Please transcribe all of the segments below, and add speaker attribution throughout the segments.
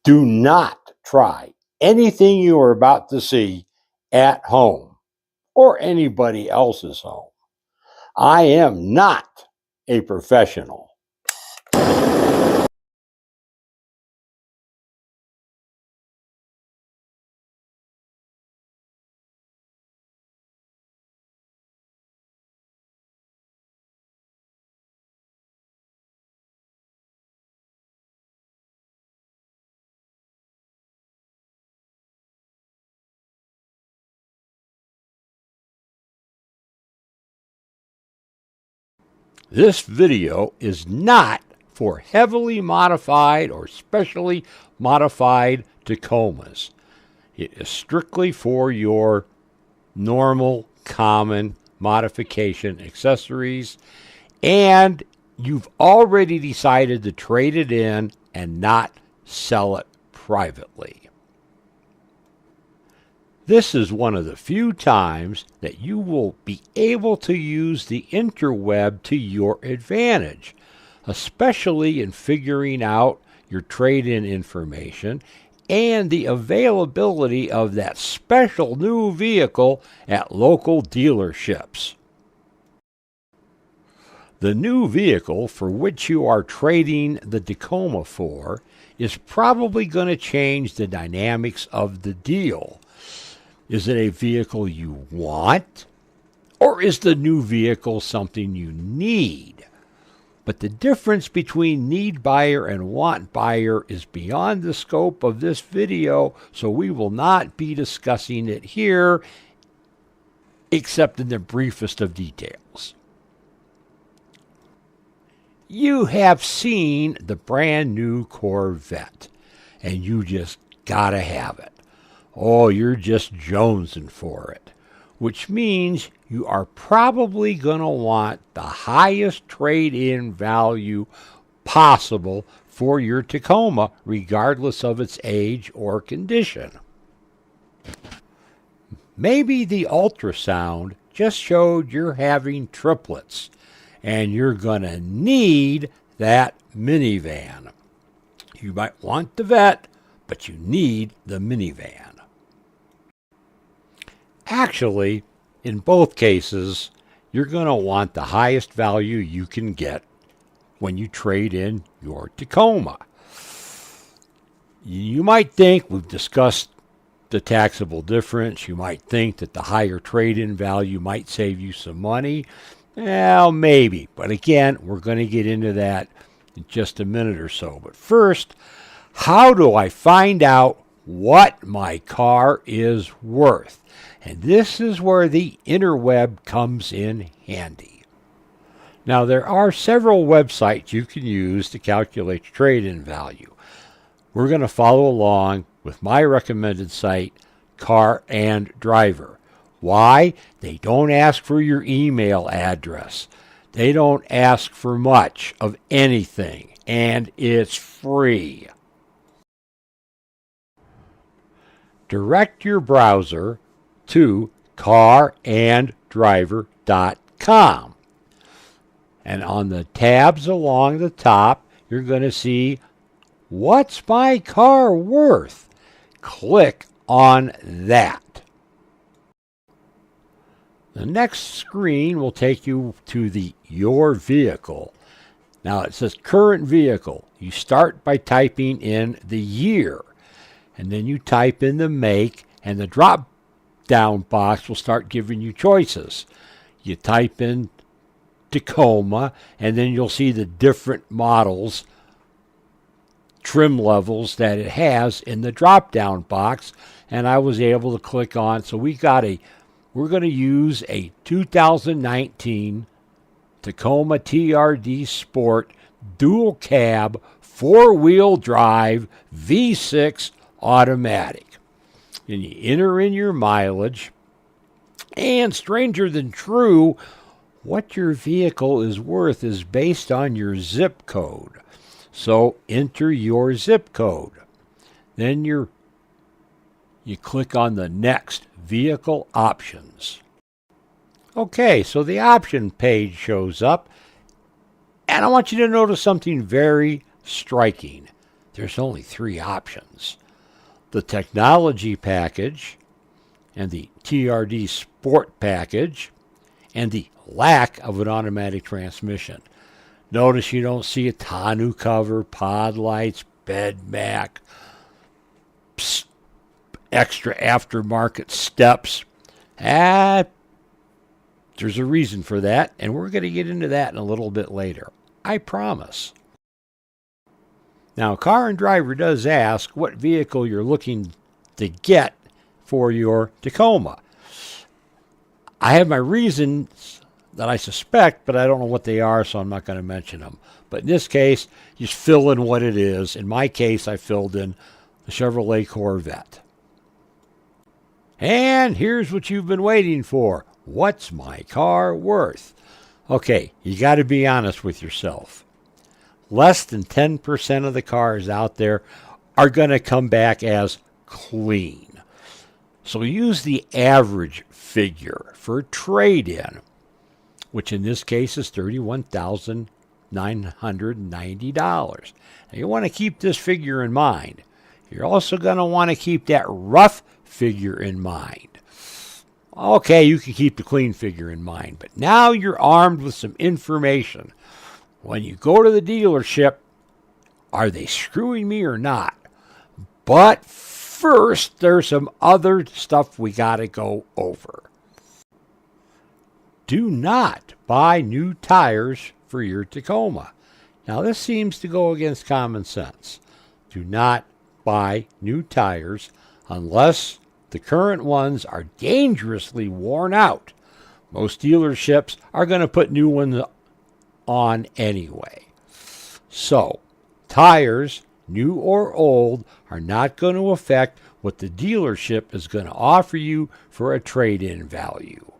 Speaker 1: Do not try anything you are about to see at home or anybody else's home. I am not a professional. This video is not for heavily modified or specially modified Tacomas. It is strictly for your normal, common modification accessories, and you've already decided to trade it in and not sell it privately. This is one of the few times that you will be able to use the interweb to your advantage, especially in figuring out your trade-in information and the availability of that special new vehicle at local dealerships. The new vehicle for which you are trading the Tacoma for is probably going to change the dynamics of the deal. Is it a vehicle you want, or is the new vehicle something you need? But the difference between need buyer and want buyer is beyond the scope of this video, so we will not be discussing it here, except in the briefest of details. You have seen the brand new Corvette, and you just gotta have it. Oh, you're just jonesing for it, which means you are probably going to want the highest trade-in value possible for your Tacoma, regardless of its age or condition. Maybe the ultrasound just showed you're having triplets, and you're going to need that minivan. You might want the Vet, but you need the minivan. Actually, in both cases, you're going to want the highest value you can get when you trade in your Tacoma. You might think we've discussed the taxable difference. You might think that the higher trade-in value might save you some money. Well, maybe. But again, we're going to get into that in just a minute or so. But first, how do I find out what my car is worth? And this is where the interweb comes in handy. Now, there are several websites you can use to calculate your trade-in value. We're going to follow along with my recommended site, Car and Driver. Why? They don't ask for your email address. They don't ask for much of anything, and it's free. Direct your browser to caranddriver.com. And on the tabs along the top, you're going to see, what's my car worth? Click on that. The next screen will take you to the Your Vehicle. Now it says Current Vehicle. You start by typing in the year, and then you type in the make, and the drop-down box will start giving you choices. You type in Tacoma, and then you'll see the different models, trim levels that it has in the drop-down box, and I was able to click on. So we're going to use a 2019 Tacoma TRD Sport dual cab 4-wheel drive V6 automatic. And you enter in your mileage, and stranger than true, what your vehicle is worth is based on your zip code. So enter your zip code. Then you click on the next vehicle options. Okay, so the option page shows up, and I want you to notice something very striking. there's only three options: the technology package, and the TRD Sport package, and the lack of an automatic transmission. Notice you don't see a tonneau cover, pod lights, bed mat, extra aftermarket steps. There's a reason for that, and we're going to get into that in a little bit later. I promise. Now, Car and Driver does ask what vehicle you're looking to get for your Tacoma. I have my reasons that I suspect, but I don't know what they are, so I'm not going to mention them. But in this case, just fill in what it is. In my case, I filled in the Chevrolet Corvette. And here's what you've been waiting for. What's my car worth? Okay, you got to be honest with yourself. Less than 10% of the cars out there are going to come back as clean. So use the average figure for trade-in, which in this case is $31,990. Now you want to keep this figure in mind. You're also going to want to keep that rough figure in mind. Okay, you can keep the clean figure in mind, but now you're armed with some information. When you go to the dealership, are they screwing me or not? But first, there's some other stuff we got to go over. Do not buy new tires for your Tacoma. Now, this seems to go against common sense. Do not buy new tires unless the current ones are dangerously worn out. Most dealerships are going to put new ones on anyway. So, tires, new or old, are not going to affect what the dealership is going to offer you for a trade-in value.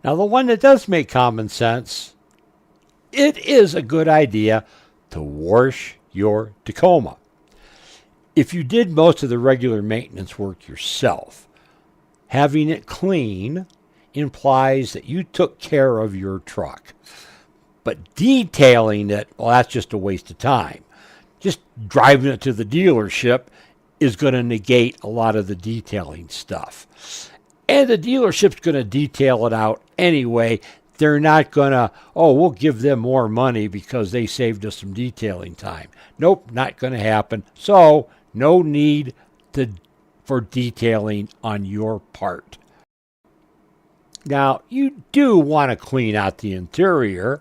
Speaker 1: Now, the one that does make common sense, it is a good idea to wash your Tacoma. If you did most of the regular maintenance work yourself, having it clean implies that you took care of your truck. But detailing it, well, that's just a waste of time. Just driving it to the dealership is going to negate a lot of the detailing stuff. And the dealership's going to detail it out anyway. They're not going to, we'll give them more money because they saved us some detailing time. Nope, not going to happen. So, no need for detailing on your part. Now, you do want to clean out the interior.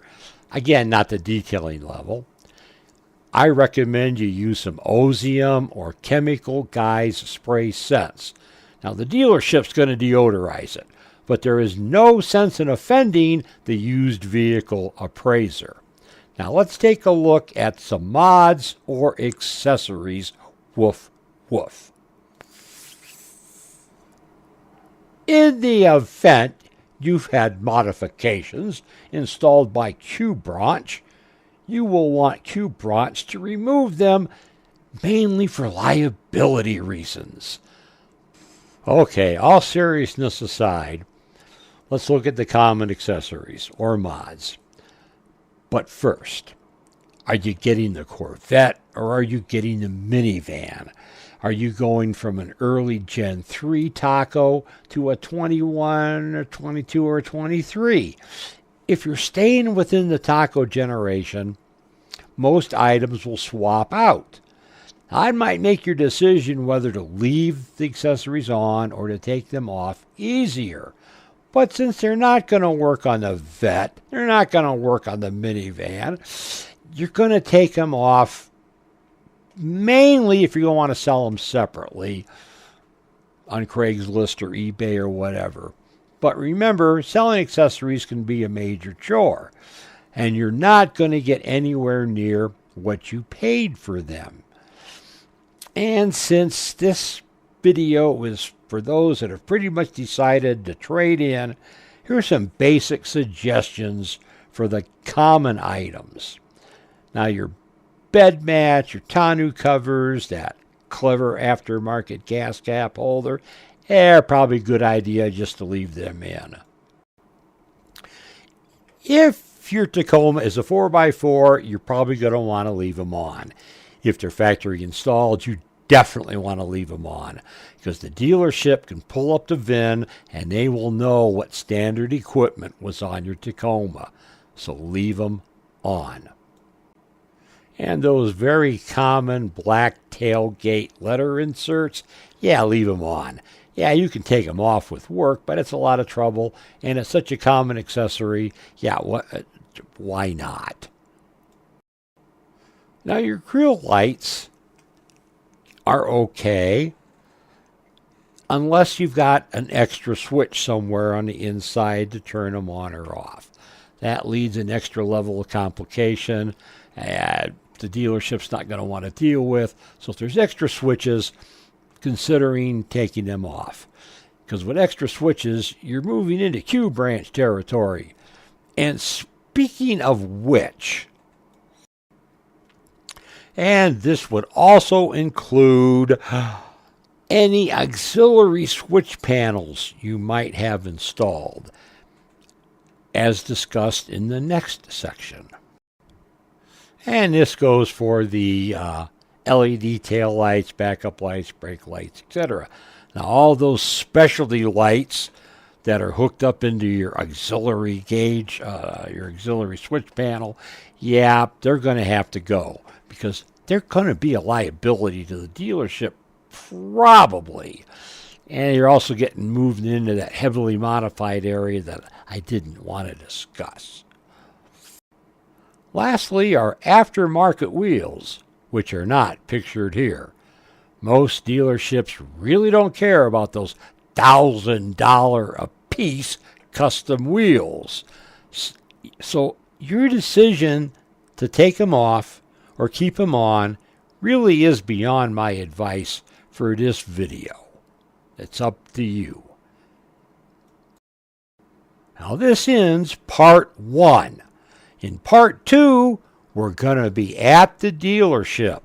Speaker 1: Again, not the detailing level. I recommend you use some Ozium or Chemical Guys spray scents. Now, the dealership's going to deodorize it, but there is no sense in offending the used vehicle appraiser. Now, let's take a look at some mods or accessories. Woof, woof. In the event you've had modifications installed by Q-Branch, you will want Q-Branch to remove them mainly for liability reasons. Okay, all seriousness aside, let's look at the common accessories or mods. But first, are you getting the Corvette or are you getting the minivan? Are you going from an early Gen 3 Taco to a 21 or 22 or 23? If you're staying within the Taco generation, most items will swap out. I might make your decision whether to leave the accessories on or to take them off easier. But since they're not going to work on the Vet, they're not going to work on the minivan, you're going to take them off mainly if you're going to want to sell them separately on Craigslist or eBay or whatever. But remember, selling accessories can be a major chore, and you're not going to get anywhere near what you paid for them. And since this video is for those that have pretty much decided to trade in, here's some basic suggestions for the common items. Now, your bed mats, your tonneau covers, that clever aftermarket gas cap holder, probably a good idea just to leave them in. If your Tacoma is a 4x4, you're probably going to want to leave them on. If they're factory installed, you definitely want to leave them on because the dealership can pull up the VIN and they will know what standard equipment was on your Tacoma. So leave them on. And those very common black tailgate letter inserts, yeah, leave them on. Yeah, you can take them off with work, but it's a lot of trouble, and it's such a common accessory. Yeah, why not? Now, your grill lights are okay unless you've got an extra switch somewhere on the inside to turn them on or off. That leads an extra level of complication the dealership's not going to want to deal with. So if there's extra switches, considering taking them off. Because with extra switches, you're moving into Q branch territory. And speaking of which, and this would also include any auxiliary switch panels you might have installed, as discussed in the next section. And this goes for the LED tail lights, backup lights, brake lights, etc. Now, all those specialty lights that are hooked up into your auxiliary gauge, your auxiliary switch panel, yeah, they're going to have to go because they're going to be a liability to the dealership, probably. And you're also getting moved into that heavily modified area that I didn't want to discuss. Lastly, are aftermarket wheels, which are not pictured here. Most dealerships really don't care about those $1,000 a piece custom wheels. So your decision to take them off or keep them on really is beyond my advice for this video. It's up to you. Now this ends part 1. In part 2, we're going to be at the dealership.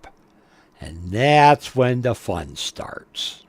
Speaker 1: And that's when the fun starts.